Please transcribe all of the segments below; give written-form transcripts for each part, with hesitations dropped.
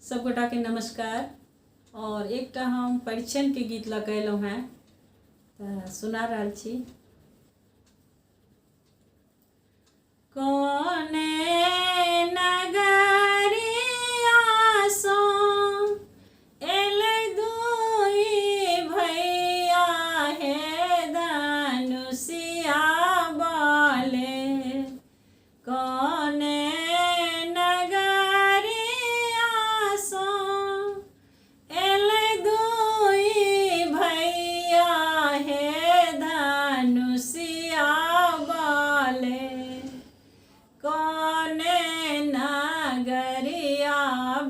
सब गोटा के नमस्कार। और एक हम परिचन के गीत लगेलहुँ हैं तो सुना रहल छी। कोने नगरिया सो एलै दुई भैया हे धनुषिया बाले। कोने नगरिया सो एलै दुई भैया हे धनुषिया बाले। कोने नगरिया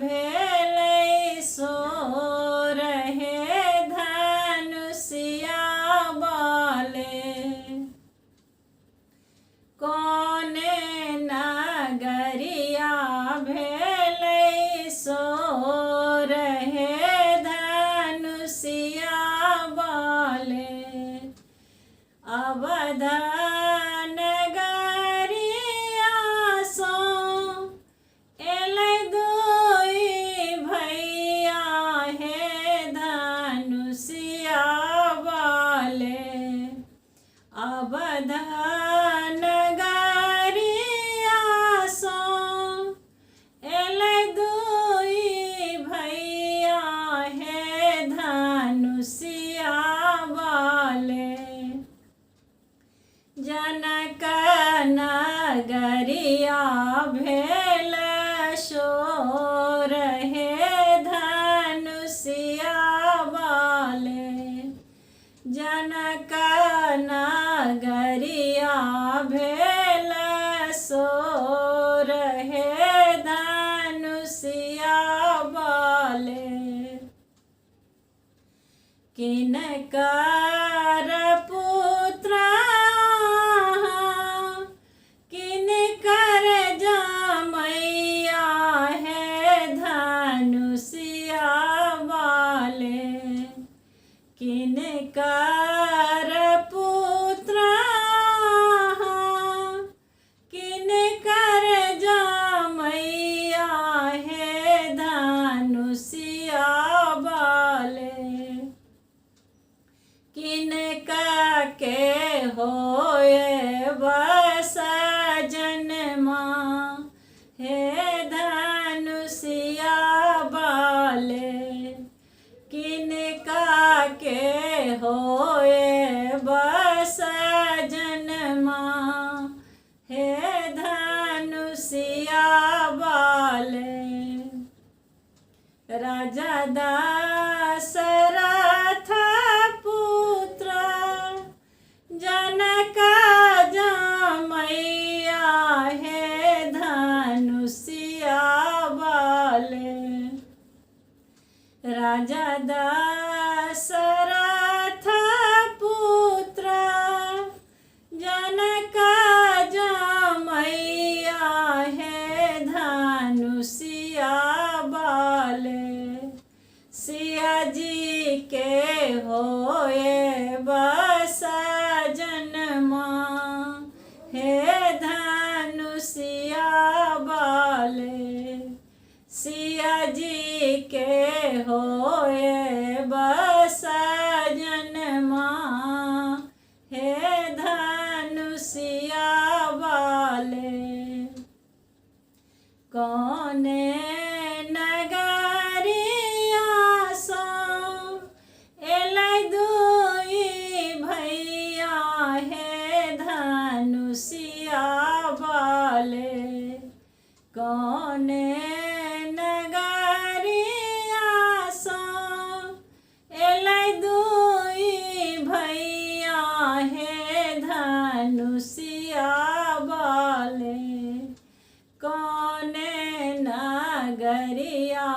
भेलै सोर हे धनुषिया बाले। कोने नगरिया भेलै सोर हे धनुषिया बाले। अवध नगरिया सो एलै दुई भैया हे धनुषिया बाले। अवध नगरिया सो एलै दुई भैया हे धनुषिया बाले। जनक नगरिया भेल शोर हे धनुषिया बाले। जनक नगरिया भेल सोर हे धनुषिया बाले। किनकर पुत्र किनकर जमैया हे धनुषिया बाले। किनकर पुत्र किनकर जमैया हे धनुषिया बाले। किनका के होए बस जन्मा हे धनुषिया बाले। किनका के होए बस जन्मा हे धनुषिया बाले। राजा दशरथ पुत्र जनक जमैया हे धनुषिया बाले। राजा दशरथ पुत्र जनक जमैया हे धनुषिया बाले। सिया जी के होए बस जन्मा हे धनुषिया बाले। सिया जी के होए बस जन्मा हे धनुषिया बाले। कोने नगरिया सो एलै दुई भैया हे धनुषिया बाले। कोने नगरिया सो एलै दुई भैया हे धनुषिया बाले। कोने नगरिया